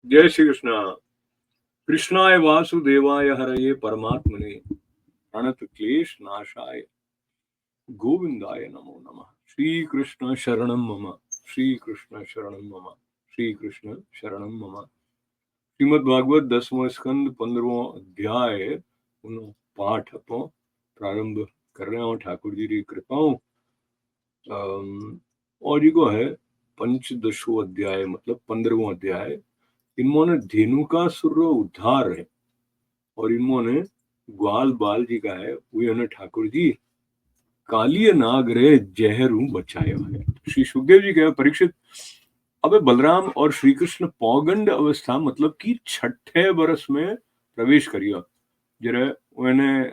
जय श्री कृष्ण। कृष्णाय वासुदेवाय हरये परमात्मने प्रणत क्लेश नाशाय गोविंदाय नमो नमः। श्री कृष्ण शरणम मम, श्री कृष्ण शरणम मम, श्री कृष्ण शरणम मम। श्रीमद् भागवत 10वां स्कंद 15वां अध्याय उन पाठ अपो प्रारंभ कर रहे हो ठाकुर जी की कृपाओं। और जी को है पंचदशो अध्याय मतलब 15वां अध्याय। इन्होंने धेनुकासुर रो उद्धार है और इन्होंने ग्वाल बाल जी का है वो ठाकुर जी कालिय नाग रे जहरू बचायो है। श्री सुखदेव जी कहे परीक्षित अबे बलराम और श्री कृष्ण पौगंड अवस्था मतलब कि छठे बरस में प्रवेश करियो जरे उन्हें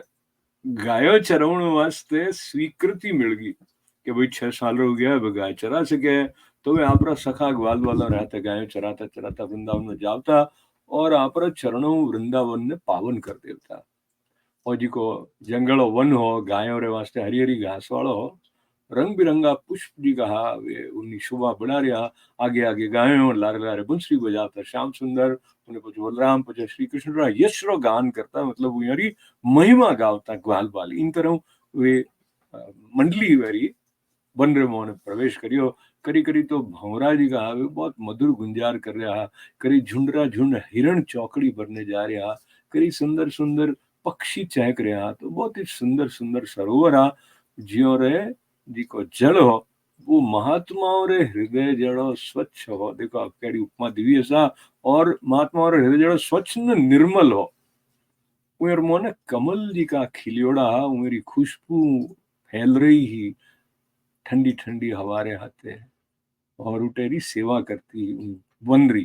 गायो चरावण वास्ते स्वीकृति मिल गई कि भाई 6 साल हो गया अब गाय चरा सके। तो वे आपरा सखा ग्वाल वाला रहता गाय चराता चराता वृंदावन में जाता और आपरा चरणों वृंदावन ने पावन कर देता। और जी को जंगलो वन हो गायों रे वास्ते हरी हरी घास वालो हो रंग बिरंगा पुष्प जी कहा वे उन्नी शोभा बढ़ा रहा। आगे आगे गायों लारे लारे बंसरी बजाता श्याम सुंदर उन्हें कुछ बलराम कुछ श्री कृष्ण रा यश रो गान करता मतलब वो यारी महिमा गावता ग्वाल बाल इन तरह वे मंडली वेरी बन रे मोहन प्रवेश करियो। करी करी तो भंवरा जी का वे बहुत मधुर गुंजार कर रहा। करी झुंडरा झुंड हिरण चौकड़ी भरने जा रहा। करी सुंदर सुंदर पक्षी चहक रहा। तो बहुत ही सुंदर सुंदर सरोवर आ जियो रे जी को जल हो वो महात्माओं रे हृदय जड़ो स्वच्छ हो। देखो आप कड़ी उपमा दिव्य सा और महात्माओं रे हृदय जड़ो स्वच्छ न निर्मल हो। उयर मोने कमल जी का खिलियोड़ा मेरी खुशबू फैल रही ही ठंडी ठंडी हवारे हाथे और उटेरी सेवा करती बन रही।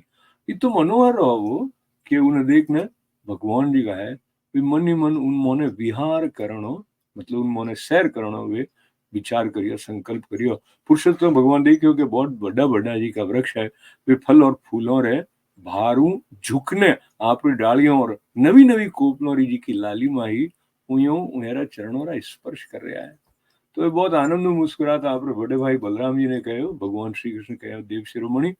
ये तो मनोहर हो वो कि उन्हें देखने भगवान जी का है मन ही मन उन मोने विहार करणो मतलब उन मोने सैर करणो वे विचार करियो संकल्प करियो। पुरुषोत्तम भगवान देखियो कि बहुत बड़ा बड़ा जी का वृक्ष है वे फल और फूलों रे भारू झुकने आपरी डालियों और नवी नवी कोपलों जी की लाली माही उयो उहेरा चरणों रा स्पर्श कर रहा है। तो ये बहुत आनंद मुस्कुराता आप बड़े भाई बलराम जी ने कहो भगवान श्री कृष्ण कहो देव शिरोमणि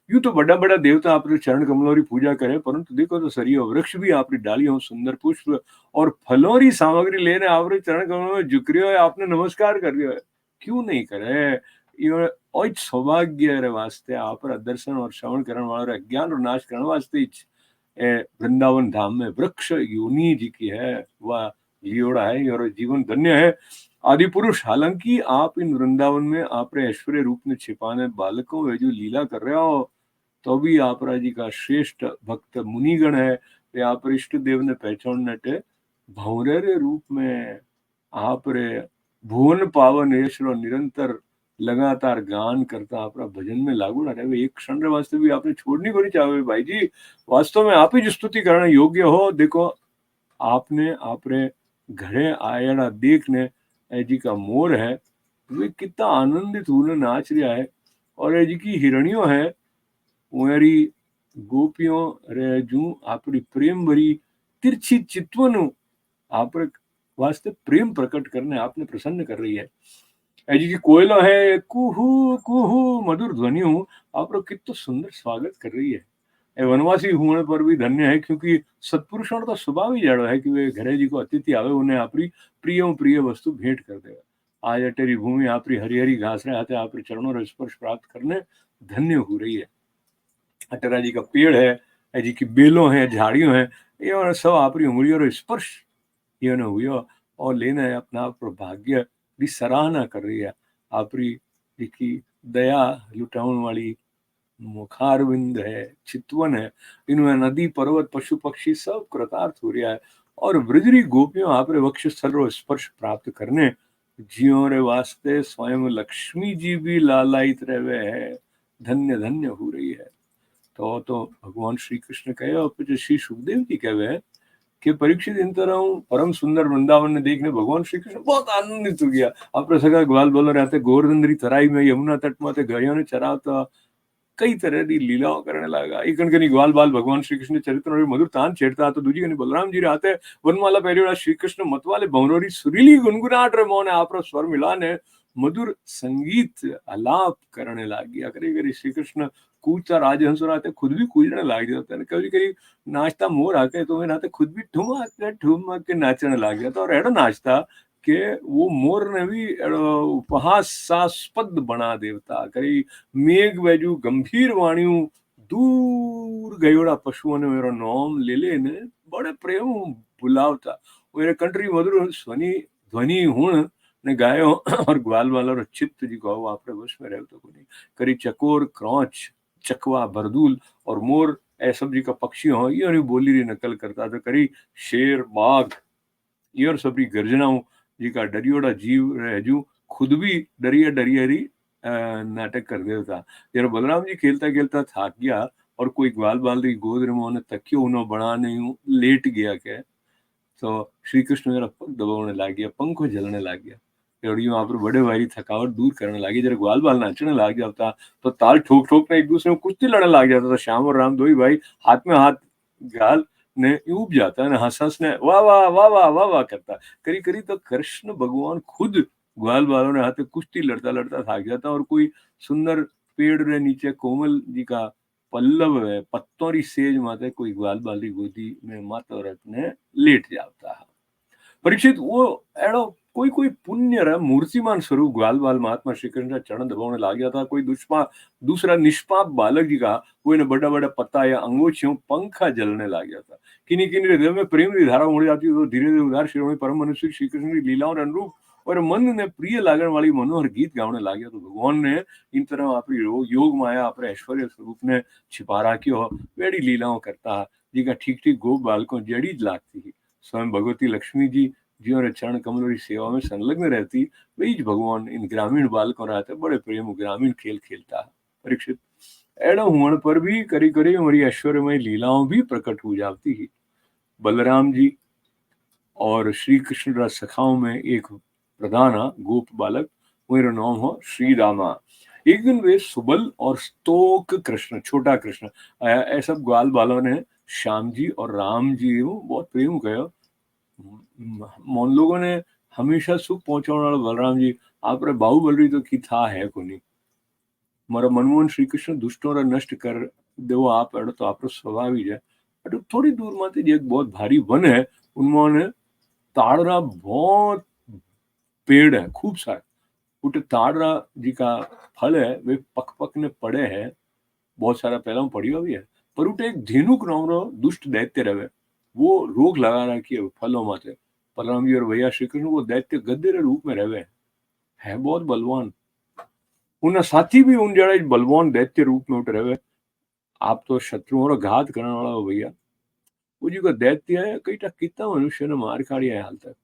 यूं तो बड़ा बड़ा देवता आपरे चरण कमलों री पूजा करे परंतु देखो तो सरियो वृक्ष भी आपरी डालियों सुंदर पुष्प और फलों री सामग्री लेने आपरे चरण कमलों में झुक रही है आपने नमस्कार कर रही है। क्यों नहीं करे ये और सौभाग्य रे वास्ते आप दर्शन और श्रवण करने वाले अज्ञान और नाश करने वास्ते वृंदावन धाम में वृक्ष योनि जी की है वह लियोड़ा है और जीवन धन्य है। आदि पुरुष हालांकि आप इन वृंदावन में आपरे ऐश्वर्य रूप में छिपाने बालकों वे जो लीला कर रहे हो तो भी आपरा जी का श्रेष्ठ भक्त मुनिगण है वे आप इष्ट देव ने पहचान नटे भौरे रे रूप में आप रे भुवन पावन यशरो निरंतर लगातार गान करता आपरा भजन में लागू ना रहे एक क्षण रे वास्ते भी आपने छोड़नी को नहीं चाहे भाई जी। वास्तव में आप ही जो स्तुति करने योग्य हो। देखो आपने आपरे घरे आयड़ा देखने जी का मोर है वे कितना आनंदित होने नाच रहा है और जी की हिरणियों है उरी गोपियों रे जू आपरी प्रेम भरी तिरछी चितवन आप वास्ते प्रेम प्रकट करने आपने प्रसन्न कर रही है। जी की कोयलो है कुहू कुहू मधुर ध्वनियों आप कितना सुंदर स्वागत कर रही है। वनवासी होने पर भी धन्य है क्योंकि सत्पुरुषों का स्वभाव ही जड़ो है कि वे घरे जी को अतिथि आवे उन्हें आपरी प्रिय प्रिय वस्तु भेंट कर देगा। आज अटेरी भूमि आपरी हरी हरी घास रहे आते आपरे चरणों रे स्पर्श प्राप्त करने धन्य हो रही है। अटरा जी का पेड़ है जी की बेलों है झाड़ियों है ये सब आपरी उंगलियों रे स्पर्श ये न हुआ और लेना अपना आप भाग्य की सराहना कर रही है। आपरी जी की दया लुटाउन वाली मुखारविंद है चितवन है इनमें नदी पर्वत पशु पक्षी सब कृतार्थ हो रहा है और ब्रजरी गोपियों आपरे वक्षस्थल रो स्पर्श प्राप्त करने जियो रे वास्ते स्वयं लक्ष्मी जी भी लालायित रहे है धन्य धन्य हो रही है। तो भगवान श्री कृष्ण कहे श्री सुखदेव जी कहे कि परीक्षित इन तरह परम सुंदर वृंदावन ने देखने भगवान श्री कृष्ण बहुत आनंदित हो गया। आप सगा ग्वाल बोल रहते गोवर्धन तराई में यमुना तट में गयों ने चरावता कई तरह की लीलाओं करने लगा। एक कनी ग्वाल बाल भगवान श्री कृष्ण चरित्र और मधुर तान छेड़ता तो दूजी कनी बलराम जी रहते वनमाला पहले श्री कृष्ण मतवाले भंवरोरी सुरीली गुनगुनाट रे मोने आपरो स्वर मिलाने मधुर संगीत आलाप करने लग गया। करी करी श्री कृष्ण कूदता राजहंस रहते खुद भी कूदने लग जाता है, कभी कभी नाचता मोर आके तो मेरे खुद भी ठुमक के नाचने लग जाता और एड़ो नाचता કે वो मोर ने भी उपहासास्पद बना देवता करी मेघ वेजू गंभीर वाणियों दूर गयोड़ा पशुओं ने मेरो नाम ले ले ने बड़े प्रेम बुलावता मेरे कंट्री मधुर ध्वनि ध्वनि हुण ने गायो और ग्वाल वाला चित्त जी को आपरे वश में रहता को नहीं करी चकोर क्रौच चकवा बरदूल और मोर ए सब जी का पक्षी हो ये बोली री नकल करता तो करी शेर बाघ ये और सबरी गर्जनाओं जी का डरियोड़ा जीव रहजू खुद भी डरिया डरियरी नाटक कर देता जरा बलराम जी खेलता खेलता थक गया और कोई ग्वाल बाल की गोद में उन्हें तकियो उन्हें बना नहीं लेट गया क्या तो श्री कृष्ण मेरा पग दबाने लग गया पंखो जलने लग गया वहां पर बड़े भाई थकावट दूर करने लगी जरा ग्वाल बाल नाचने लग जाता तो ताल ठोक ठोक में एक दूसरे में कुश्ती लड़ने लग जाता था श्याम और राम दो ही भाई हाथ में हाथ गाल ने ऊब जाता है हंस हंस ने वाह वाह वाह वाह वाह वाह करता करी करी तो कृष्ण भगवान खुद ग्वाल बालों ने हाथ कुश्ती लड़ता लड़ता थक जाता और कोई सुंदर पेड़ रे नीचे कोमल जी का पल्लव है पत्तों री सेज माते कोई ग्वाल बाली गोदी में माता रखने लेट जाता है परीक्षित वो एड़ो कोई कोई पुण्य रे मूर्तिमान स्वरूप ग्वाल बाल महात्मा श्री कृष्ण का चरण दबाने लग गया था कोई दूसरा निष्पाप बालक जी का वो ने बड़ा बड़ा पत्ता या अंगोछियों पंखा जलने लग गया था किन्हीं किन्हीं हृदय में प्रेम की धारा उड़ जाती तो धीरे धीरे उदार शिरोमणि परम मनुष्य श्री कृष्ण की लीलाओं के अनुरूप और मन ने प्रिय लागण वाली मनोहर गीत गाने लग गया तो भगवान ने इन तरह अपनी योग माया अपने ऐश्वर्य स्वरूप ने छिपा रखियो वेड़ी लीलाओं करता जी का ठीक ठीक गोप बालकों जड़ी लागती थी स्वयं भगवती लक्ष्मी जी जिन्होंने चरण कमलों की सेवा में संलग्न रहती वही भगवान इन ग्रामीण बालकों रहते बड़े प्रेम ग्रामीण खेल खेलता परीक्षित एड़ो होने पर भी करी करी हमारी ऐश्वर्यमय लीलाओं भी प्रकट हो जाती है बलराम जी और श्री कृष्ण रस सखाओं में एक प्रधान गोप बालक मेरा नाम हो श्री रामा एक दिन वे सुबल और स्तोक कृष्ण छोटा कृष्ण ऐसा ग्वाल बालों ने श्याम जी और राम जी बहुत प्रेम कयो मोन लोगों ने हमेशा सुख पहुंचाने वाला बलराम जी आप रे बाहुबली तो की था है को नहीं मारा मनमोहन श्री कृष्ण दुष्टों रा नष्ट कर देवो आप एड़ो तो आप स्वभाव ही है अटो थोड़ी दूर माते एक बहुत भारी वन है उन्होंने ताड़रा बहुत पेड़ है खूब सारे उठे ताड़रा जी का फल है वे पक पक ने पड़े हैं बहुत सारा पहला पड़ियो भी है पर उठे एक धेनुक नामरो दुष्ट दैत्य रहे वो रोग लगा रखी है फलों माते बलराम जी और भैया श्री कृष्ण वो दैत्य गद्दे रे रूप में रहे है बहुत बलवान उन साथी भी उन जड़े बलवान दैत्य रूप में उठ रहे आप तो शत्रुओं घात करने वाला हो भैया वो जी का दैत्य है कई कितना मनुष्य ने मार खाड़ी है हाल तक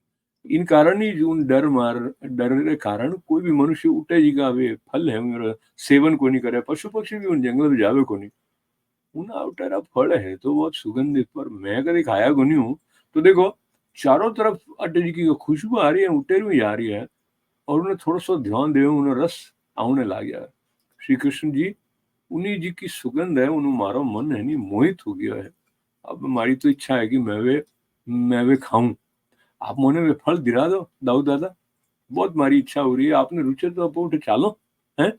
इन कारण ही जो डर के कारण कोई भी मनुष्य उठे जी का वे फल है मेरा सेवन को नहीं करे पशु पक्षी भी उन जंगल में जावे को नहीं उन उठारा फल है तो बहुत सुगंधित पर मैं कभी खाया को नहीं हूँ तो देखो चारों तरफ अटे जी की खुशबू आ रही है उटेर में आ रही है और उन्हें थोड़ा सा ध्यान दे उन्हें रस आने लग गया श्री कृष्ण जी उन्हीं जी की सुगंध है उन्हें मारो मन है नहीं मोहित हो गया है अब हमारी तो इच्छा है कि मैं वे खाऊं आप मोने वे फल दिला दो दाऊ दादा बहुत मारी इच्छा हो रही है आपने रुचि तो आप उठे चालो है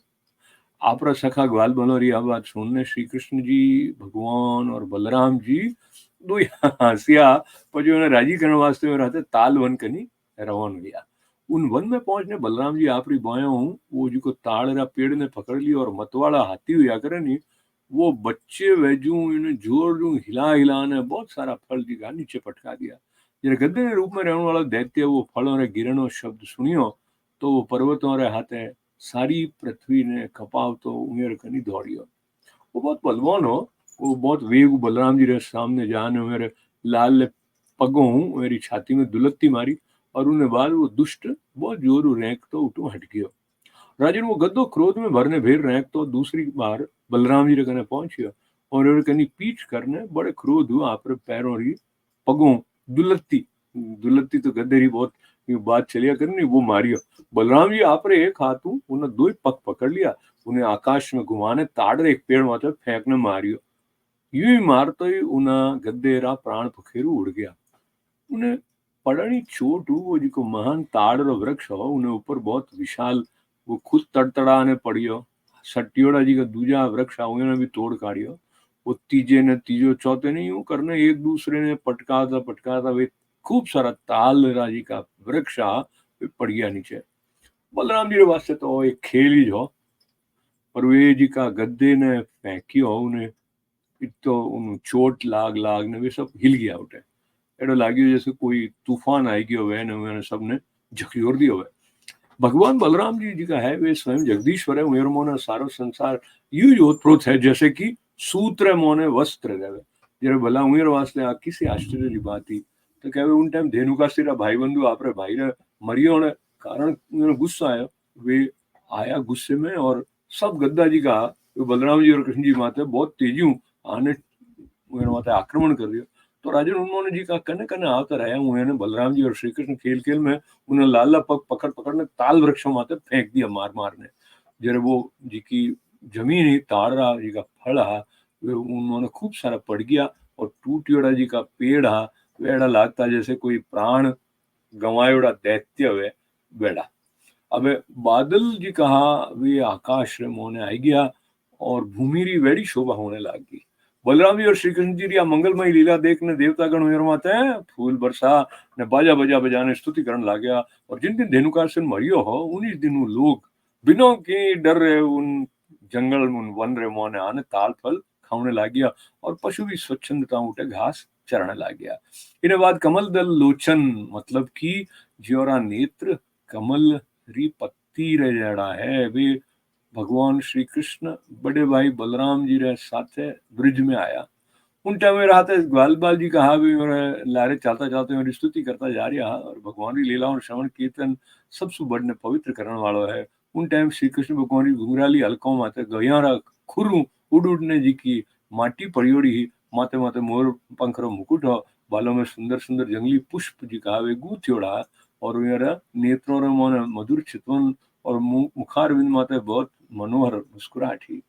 आप सखा ग्वाल बनो रही बात सुनने श्री कृष्ण जी भगवान और बलराम जी दो हंसिया पर जो उन्हें राजी करने वास्ते में रहते ताल वन कनी रवान गया उन वन में पहुंचने बलराम जी आप बाया हूँ वो जी को ताड़ पेड़ ने पकड़ लिया और मतवाड़ा हाथी हुआ करे नहीं वो बच्चे वेजू इन्हें जोर जू हिला हिलाने बहुत सारा फल दिखा नीचे पटका दिया जरा गद्दे के रूप में रहने वाला दैत्य वो फलों रे गिरनो शब्द सुनियो तो वो पर्वतों रे हाथे सारी पृथ्वी ने कपाव तो उमेर कनी दौड़ियो वो बहुत बलवान हो वो बहुत वेग बलराम जी रे सामने जाने मेरे लाल पगों मेरी छाती में दुलत्ती मारी और उन्हें बाद वो दुष्ट बहुत जोर रैंक तो उठो हट गयो राजन वो गद्दो क्रोध में भरने भेर रैंक तो दूसरी बार बलराम जी रे कने पहुंचियो और कनी पीछ करने बड़े क्रोध हुआ आप पैरों री पगों दुलत्ती दुलत्ती तो गद्दे बहुत बात चलिया करनी वो मारियो बलराम जी आप रे एक हाथू उन्हें दो ही पग पकड़ लिया उन्हें आकाश में घुमाने ताड़ एक पेड़ माथे फेंकने मारियो यूं ही मारते ही उन्हें गद्देरा प्राण पखेरु उड़ गया उन्हें पड़नी चोट वो जी को महान ताड़ रो वृक्ष हो उन्हें ऊपर बहुत विशाल वो खुद तड़तड़ाने पड़ियो सटियोड़ा जी का दूजा वृक्ष आ उन्होंने भी तोड़ काढ़ियो। वो तीजे ने तीजो चौथे ने यूं करने एक दूसरे ने पटकाता वे खूब सारा ताल राजी का वृक्ष आ वे पड़ गया नीचे। बलराम जी रे वास्ते तो एक खेल ही जो, पर वे जी का गद्दे ने फेंकियो उन्हें तो उन चोट लाग ने वे सब हिल गया उठे। एडो लाग्यो जैसे कोई तूफान आई गयो वे ने सबने झकझोर दियो वे। भगवान बलराम जी का है वे स्वयं जगदीश्वर है। उमेर मोने सारो संसार यूं ही ओतप्रोत है जैसे कि सूत्र मोने वस्त्र रहे। जरे भला उमेर वास्ते आ किसी आश्चर्य की बात थी तो कहे उन टाइम धेनुका सिरा भाई बंधु आपरे भाई रे मरियो ने कारण गुस्सा आयो। वे आया गुस्से में और सब गद्दा जी का बलराम जी और कृष्ण जी माते बहुत तेजी आने माते आक्रमण कर दियो। तो राजन उन्होंने जी का कने कने आवता रहा उन्होंने बलराम जी और श्री कृष्ण खेल खेल में उन्हें लाला पग पकड़ ने ताल वृक्षों माते फेंक दिया मार ने। जरे वो जी की जमीन ही ताड़ा जी का फल हा वे उन्होंने खूब सारा पड़ गया और टूटियोड़ा जी का पेड़ हा वेड़ा लागता जैसे कोई प्राण गंवायोड़ा दैत्य वे वेड़ा। अब बादल जी कहा वे आकाश रे मोने आई गया और भूमि री वेड़ी शोभा होने लगी। बलराम जी और श्री कृष्ण जी री मंगलमय लीला देखने देवता गण उयरमाते फूल बरसा ने बाजा बजा बजाने स्तुति करने लग गया। और जिन दिन धेनुकासुर मरियो हो उन्हीं दिन वो लोग बिना के डर रहे उन जंगल उन वन रे मोने आने ताल फल खाने लग गया और पशु भी स्वच्छंदता उठे घास चरने लग गया। इन्हें बाद कमल दल लोचन मतलब की ज्योरा नेत्र कमल री पत्ती रे जड़ा है वे भगवान श्री कृष्ण बड़े भाई बलराम जी रे साथे ब्रिज में आया। उन टाइम में रहते ग्वाल बाल जी कहा भी लारे चलता चलते मेरी स्तुति करता जा रहा और भगवान की लीला और श्रवण कीर्तन सबसे बड़ने पवित्र करने वालों है। उन टाइम श्री कृष्ण भगवान की घुंघराली हल्कों माते गयारा खुरू उड़ने जी की माटी परियोड़ी ही माते माते मोर पंखरो मुकुट हो बालों में सुंदर सुंदर जंगली पुष्प जी कहा वे गूथ्योड़ा और मेरा नेत्रों रे मोने मधुर चितवन और मुखारविंद माते बहुत मनोहर मुस्कुराहट ही।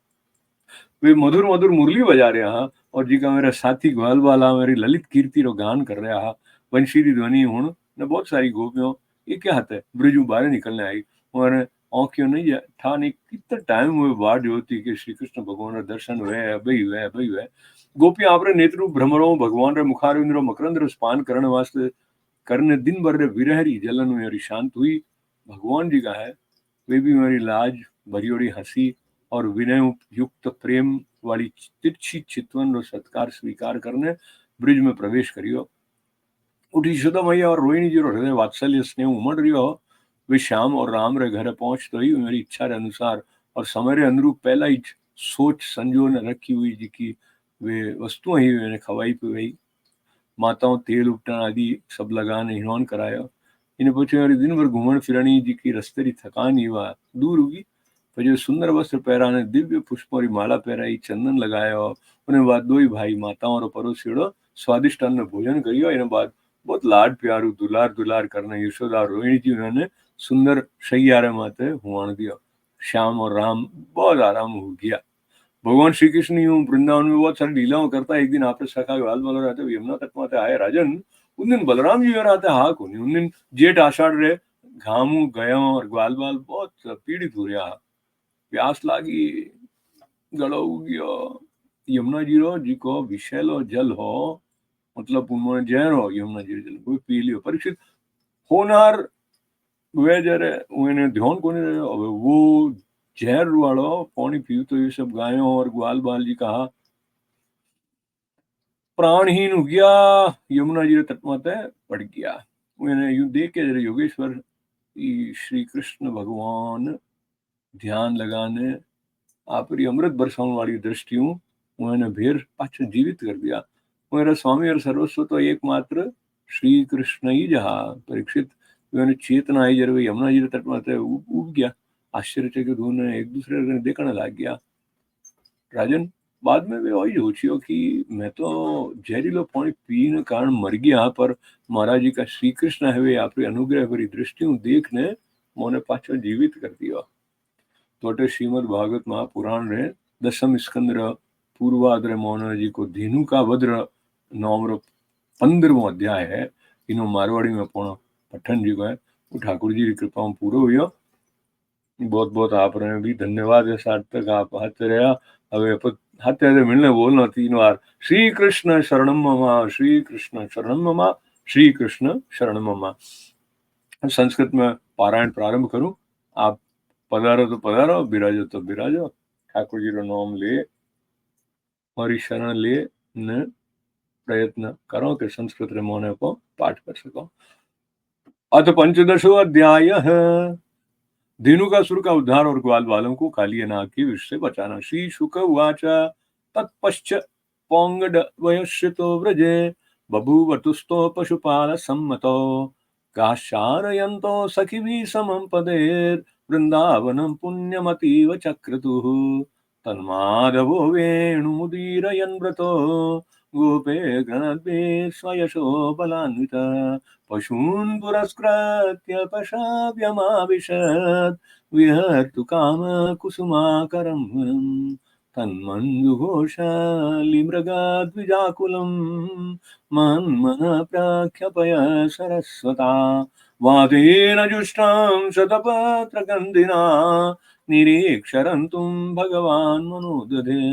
वे मधुर मधुर मुरली बजा रहे हा और जी का मेरा साथी ग्वाल वाला मेरी ललित कीर्ति रो गान कर रहा हा। वंशीरी ध्वनि हुण ने बहुत सारी गोपियों ये क्या हाथ है ब्रिजू बाहर निकलने आई और औखियों नहीं है था नहीं कितना टाइम हुए बाट होती कि श्री कृष्ण भगवान रा दर्शन हुए अबई हुए गोपियां आपरे नेत्रु भ्रमरों भगवान रे मुखारविंद रो मकरंद रो स्पान करने वास्ते करने दिन भर रे विरहरी जलन मेरी शांत हुई। भगवान जी का है वे भी मेरी लाज भरियोड़ी हंसी और विनय युक्त प्रेम वाली तिरछी चितवन रो सत्कार स्वीकार करने ब्रिज में प्रवेश करियो। उठी यशोदा मैया और रोहिणी जी रो हृदय वात्सल्य स्नेह उमड़ रही हो। वे श्याम और राम रे घर पहुंच तो ही मेरी इच्छा रे अनुसार और समय रे अनुरूप पहला ही सोच संजो ने रखी हुई जी की वे वस्तुएं ही मैंने खवाई पिवाई माताओं तेल उपटन आदि सब लगाने हिनौन कराया। इन्हें पूछे और दिन भर घूमन फिरणी जी की रस्ते री थकान ही वह दूर होगी। तो जो सुंदर वस्त्र पहराने दिव्य पुष्पों री माला पहराई चंदन लगाया उन्हें बाद दो ही भाई माताओं रो परोसियो स्वादिष्ट अन्न भोजन करियो। इन्हें बाद बहुत लाड प्यारू दुलार दुलार करने यशोदा और रोहिणी जी उन्होंने सुंदर शैयारे माते हुआण दिया। श्याम और राम बहुत आराम हो गया। भगवान श्री कृष्ण यूं वृंदावन में बहुत सारी लीलाओं करता है। एक दिन आपने सखा बाल बाल रहते यमुना तट माते आए राजन उन दिन बलराम जी रहते हा को उन दिन जेठ आषाढ़ रे घामू गयो और ग्वाल बाल बहुत पीड़ित हो रहा प्यास लागी गलो गयो यमुना जी रो जी को विषैलो जल हो मतलब उन्होंने जहर हो यमुना जी जल वो पी लियो परीक्षित होनार वे जरे उन्हें ध्यान कोनी रहे वो जहर वालो पानी पीऊ तो ये सब गायों और ग्वाल बाल जी कहा प्राणहीन हो गया यमुना जी रे तट माते पड़ गया। उन्हें यूं देख के जरे योगेश्वर श्री कृष्ण भगवान ध्यान लगाने आप अमृत बरसाने वाली दृष्टियों उन्होंने भेर पाछ जीवित कर दिया। मेरा स्वामी और सर्वस्व तो एकमात्र श्री कृष्ण ही जहा परीक्षित उन्होंने चेतना आई जरे यमुना जी रे तट माते उब गया आश्चर्य दोनों एक दूसरे ने देखने लग गया। राजन बाद में वे वही सोचियो कि मैं तो जहरीलो पानी पीने कारण मर गया पर महाराज जी का श्री कृष्ण है वे आपके अनुग्रह भरी दृष्टियों देखने मोने पाछो जीवित कर दिया। तो श्रीमद भागवत महापुराण रे दशम स्कंद पूर्वाद रे मोहन जी को धेनु का वज्र नाम रो 15वां अध्याय है। इनो मारवाड़ी में पढ़ो पठन जी को है वो ठाकुर जी की कृपा में पूरो हुआ। बहुत बहुत आपने भी धन्यवाद है सार्थक, आप हाथे रहा હવે હાથે मिलने बोलना 3 बार श्री कृष्ण शरणम ममा, श्री कृष्ण शरणम ममा, श्री कृष्ण शरणम ममा। संस्कृत में पारायण प्रारंभ करूं। आप पधारो तो पधारो, बिराजो तो बिराजो। ठाकुर जी रो नाम ले मारी शरण ले ने प्रयत्न करो कि संस्कृत रे मोने को पाठ कर सको। अथ पंचदशो अध्याय धेनुकासुर का उद्धार और ग्वाल बालों को कालिय नाग की विष से बचाना। श्री शुक उवाच तत्पश्च पौंगड वयश्रितो व्रजे बभूवतुस्तो पशुपाल सम्मतो काशारयन्तो सखिभिः समं पदेर् वृन्दावनं पुण्यमतीव चक्रतुः तन्माधवो वेणुमुदीरयन् व्रतो गोपे गणद्भिः स्वयशो बलान्वितः पशून् पुरस्कृत्य पशाव्यमाविशत् विहर्तु कामकुसुमाकरं वनम् तन्मञ्जुघोषालिमृगाद्विजाकुलं मन्मनः प्राख्यपय सरस्वता वातेन जुष्टां शतपत्रगन्धिना निरीक्षरन्तुं भगवान् मनोदधे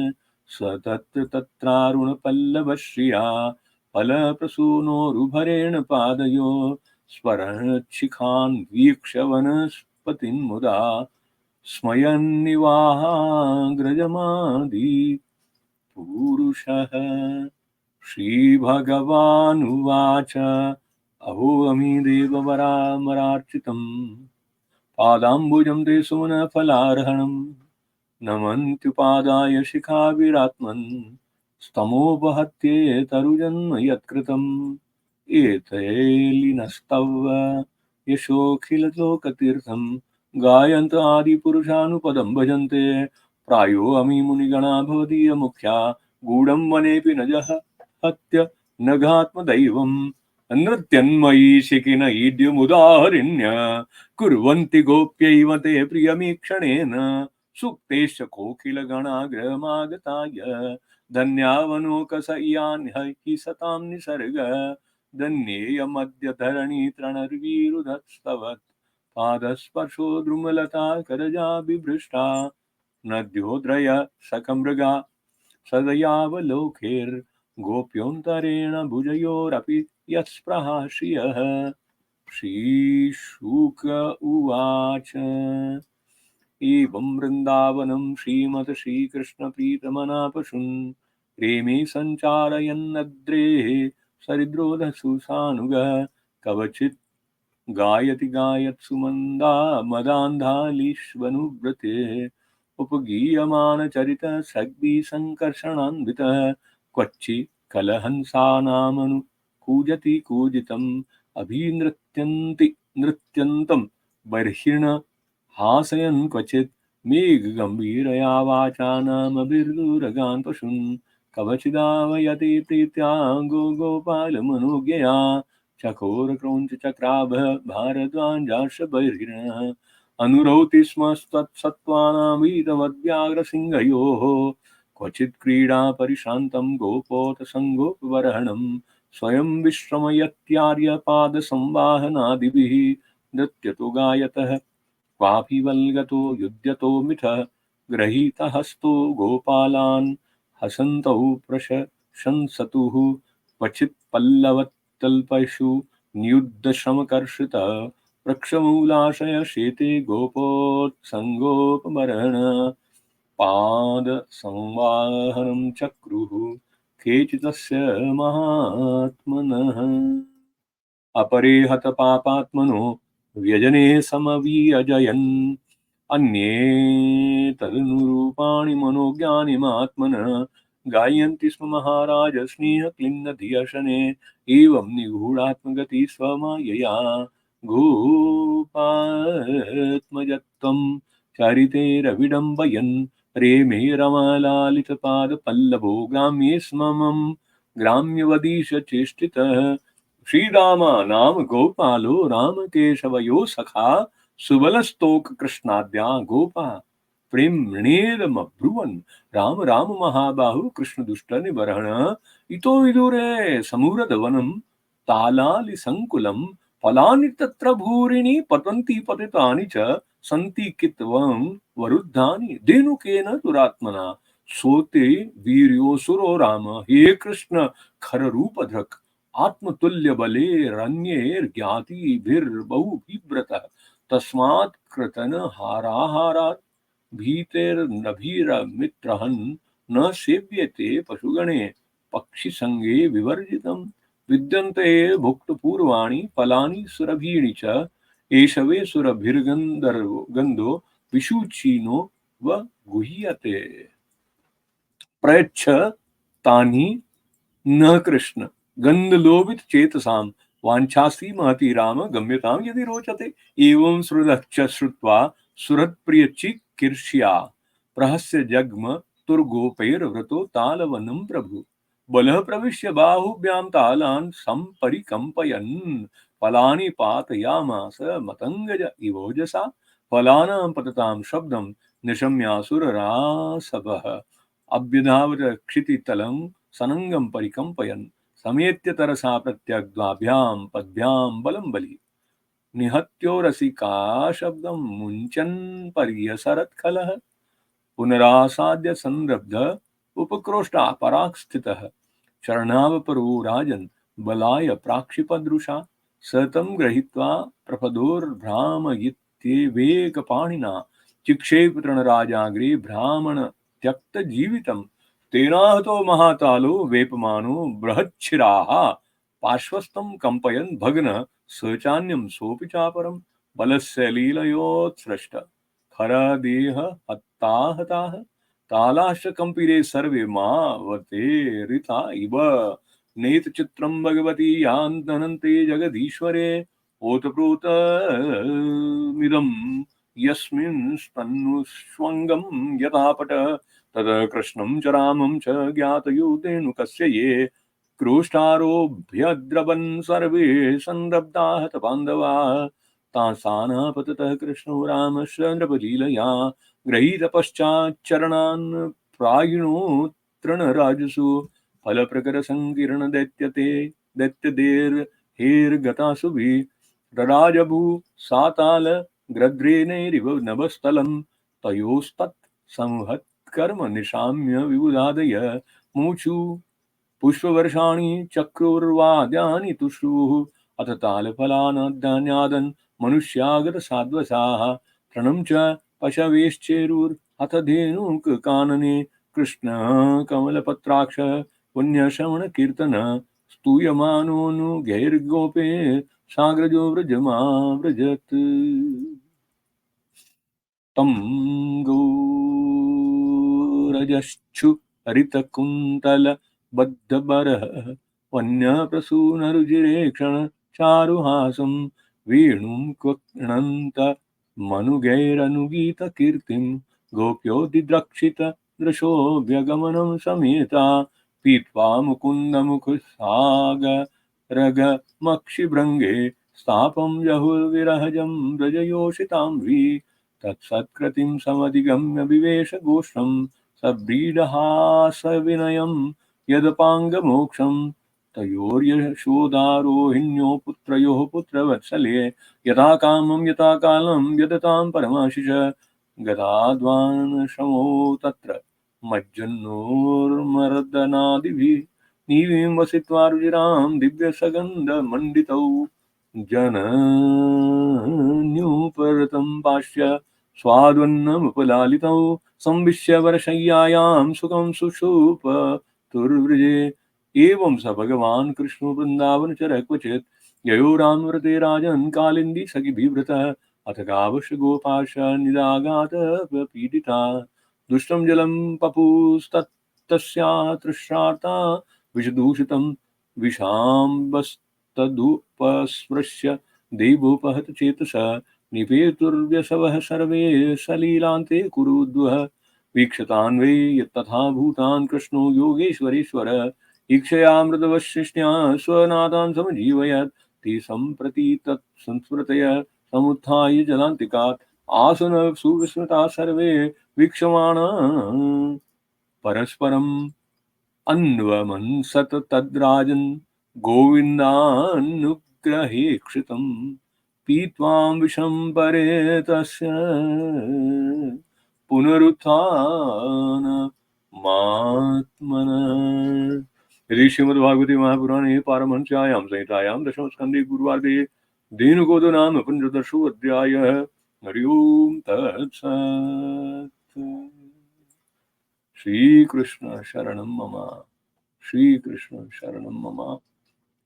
स तत्र तत्रारुणपल्लवश्रिया फलप्रसूनोरुभरेण पादयो स्मरच्छिखान् वीक्ष्य वनस्पतिं मुदा स्मयन्निवाहाग्रजमादि पुरुषः। श्रीभगवानुवाच अहोऽमि देववरामरार्चितम् पादाम्बुजं ते सुमनफलार्हणम् नमन्त्युपादाय शिखाभिरात्मन् स्तमोपहत्येतरुजन्म यत्कृतम् एतैलिनस्तव यशोऽखिललोकतीर्थम् गायन्त आदिपुरुषानुपदं भजन्ते प्रायो अमी मुनिगणा भवदीयमुख्या गूढं वनेऽपि न जहत्य नघात्मदैवम् नृत्यन्मयी शिखिन ईड्यमुदाहरिण्य कुर्वन्ति गोप्यैव ते प्रियमीक्षणेन सुप्तेश्च कोकिलगणाग्रहमागताय धन्यावनोकसय्यान्हि सतां निसर्ग धन्येयमद्य धरणी तृणर्वीरुधस्तवत् पादस्पर्शो द्रुमलता करजा बिभृष्टा नद्योद्रय सकमृगा सदयावलोकैर्गोप्योऽन्तरेण भुजयोरपि यत्स्पृहा श्रियः। श्रीशुक उवाच एवं वृन्दावनं श्रीमत् श्रीकृष्णप्रीतमना पशून् रेमे सञ्चारयन्नद्रेः सरिद्रोधसु सानुगः कवचित् गायति गायत्सु मन्दा मदान्धालीष्वनुव्रते उपगीयमानचरितः सद्भिसङ्कर्षणान्वितः क्वचि कलहंसानामनु कूजति कूजितम् अभिनृत्यन्ति नृत्यन्तं बर्हिण हासयन् क्वचित् मेघगम्भीरया वाचा नामभिर्दूरगान् पशून् कवचिदावयति प्रीत्या गोपालमनोज्ञया चकोरक्रौञ्चचक्राभ भारद्वाजार्षबर्हिणः अनुरौति स्म तत्सत्त्वानामीतवद्व्याघ्रसिंहयोः क्वचित् क्रीडा परिशान्तं गोपोतसङ्गोपबर्हणम् स्वयं विश्रमयत्यार्यपादसंवाहनादिभिः नृत्यतो गायतः क्वापि वल्गतो युध्यतो मिथः गृहीतहस्तो गोपालान् हसन्तौ प्रशंसतुः क्वचित् पल्लवत्तल्पेषु नियुद्धश्रमकर्षितः वृक्षमूलाशय शेते गोपोत्सङ्गोपमर्हण पादसंवाहनं चक्रुः केचिदस्य महात्मनः अपरे हतपापात्मनो व्यजने समवीयजयन् अन्ये तदनुरूपाणि मनोज्ञानिमात्मनः गायन्ति स्म महाराज स्नेहक्लिन्नधियशने एवं निगूढात्मगति स्वमायया गोपात्मजत्वं चरितेरविडम्बयन् रेमे रमलालितपादपल्लवो ग्राम्ये स्म मम ग्राम्यवदीश चेष्टितः श्रीराम नाम गोपालो रामकेशवयो सखा सुबलस्तोक कृष्णाद्या गोपा प्रेम्णेदमब्रुवन् राम राम महाबाहु कृष्ण दुष्ट निबर्हण इतो विदुरे समूरदवनं तालालिसङ्कुलं फलानि तत्र भूरिणि पतन्ति पतितानि च सन्ति कित्वं वरुद्धानि धेनुकेन दुरात्मना सोते वीर्योऽसुरो राम। हे कृष्ण खर रूप धृक् आत्मतुल्य बले रण्यैर्ज्ञातिभिर्बहु बिभ्रतः तस्मात् कृतन हाराहारात् भीतेर्नभिरमित्रहन् न सेव्यते पशुगणे पक्षिसंगे विवर्जितम् विद्यन्ते भुक्तपूर्वाणि फलानि सुरभीणि च एषवे सुरभिर्गन्धो विषुचीनो व गुह्यते प्रयच्छ तानि न कृष्ण गन्धलोभित चेतसाम वाञ्छासि महति राम गम्यतां यदि रोचते एवं श्रुतश्च श्रुत्वा सुहृत्प्रियचिकीर्ष्या प्रहस्य जग्म तुर्गोपैर्वृतो तालवनं प्रभु बलः प्रविश्य बाहुभ्यां तालान् सम्परिकम्पयन् फलानि पातयामास मतङ्गज इवोजसा फलानां पततां शब्दं निशम्यासुररासभः अभ्युधावत क्षितितलं सनङ्गं परिकम्पयन् समेत्य तरसा प्रत्यग्द्वाभ्यां पद्भ्यां बलं बलि निहत्योरसिका शब्दं मुञ्चन् पर्यसरत्खलः पुनरासाद्य संरब्ध उपक्रोष्टा पराक् स्थितः शरणावपरो राजन् बलाय प्राक्षिपदृशा स तं गृहीत्वा प्रपदोर्भ्रामयित्येवेकपाणिना चिक्षेप तृणराजाग्रे ब्राह्मण त्यक्तजीवितं तेनाहतो महातालो वेपमानो बृहच्छिराः पार्श्वस्थं कम्पयन् भग्न स चान्यं सोऽपि चापरं बलस्य लीलयोत्सृष्ट खरदेह हताहताः तालाश्च कम्पिरे सर्वे मावते ऋता इव नेतचित्रं भगवती यान्तनन्ते जगदीश्वरे ओतप्रोतमिदं यस्मिन् स्तन्नुष्वङ्गं यथापट तद कृष्णं च रामं च ज्ञातयुतेनुकस्य ये क्रोष्टारोभ्यद्रवन् सर्वे संरब्धाः बान्धवाः तासानः पततः कृष्णो रामस्य नृपलीलया गृहीतपश्चाच्चरणान् प्रायिणो तृणराजसु फलप्रकरसङ्कीर्ण दैत्यते दैत्यदेर्हेर्गतासुभिः रराजभू साताल ग्रद्रेणैरिव नभस्थलं तयोस्तत् संहत्कर्म निशाम्य विबुधादय मुमुचु पुष्पवर्षाणि चक्रुर्वाद्यानि तुष्टुः अथ तालफलानाद्यान्यादन् मनुष्यागतसाध्वसाः तृणं च पशवेश्चेरुर्हत धेनुककानने कृष्ण कमलपत्राक्ष पुण्यश्रवणकीर्तन स्तूयमानोऽनुगैर्गोपे साग्रजो व्रजमाव्रजत् तं गोरजश्चु हरितकुन्तल बद्धबरः वन्यप्रसूनरुचिरेक्षण चारुहासं वेणुं क्वक्णन्त मनुगैरनुगीतकीर्तिं गोप्योदिद्रक्षित दृशो व्यगमनं समेता पीत्वा मुकुन्दमुखसागरगमक्षिभृङ्गे स्थापं जहुर्विरहजं व्रजयोषितां वी तत्सत्कृतिं समधिगम्य विवेश गोष्ठं सव्रीडहासविनयं यदपाङ्गमोक्षं तयोर्यशोदारोहिण्यो पुत्रयोः पुत्रवत्सले यथा कामं यथा कालं यदतां परमाशिष गदाद्वानशमो तत्र मज्जन्नोर्मर्दनादिभिः नीवीं वसित्वा रुचिरां दिव्यसगन्धमण्डितौ जनन्युपरतं पाश्य स्वाद्वन्नमुपलालितौ संविश्य वरशय्यायां सुखं सुषुप तुर्वृजे एवं स भगवान् कृष्णो वृन्दावन चर क्वचित् ययो रामव्रते राजन् कालिन्दी सखि बिभ्रतः अथ गावश गोपाश निरागात पीडिता दुष्टं जलं पपुस्तस्या तृष्णार्ता विषदूषितं विषाम्बस्तदुपस्पृश्य देवोपहत चेतसा निपेतुर्व्यसवः सर्वे सलीलान्ते कुरुद्वः वीक्षतान् वै यत्तथा भूतान् कृष्णो योगेश्वरेश्वर ईक्षयामृतवशिष्ण्या स्वनाथान् समजीवयत् ते सम्प्रति तत्संस्मृतय समुत्थाय जलान्तिकात् आसुन सुविस्मृता सर्वे वीक्षमाणा परस्परम् अन्वमंसत तद्राजन् गोविन्दानुग्रहणार्थम् विग्रहेक्षितम् पीत्वां विषं परे तस्य पुनरुत्थानमात्मनः। यदि श्रीमद्भागवते महापुराणे पारमहंस्यायां संहितायां दशमस्कन्धे पूर्वार्धे धेनुकोदो नाम पञ्चदशोऽध्यायः। हरि ओम तत्सत्। श्रीकृष्ण शरणं मम, श्रीकृष्ण शरणं मम,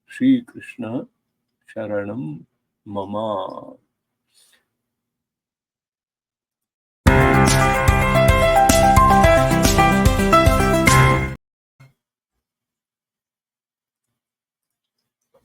श्रीकृष्ण शरणं मम।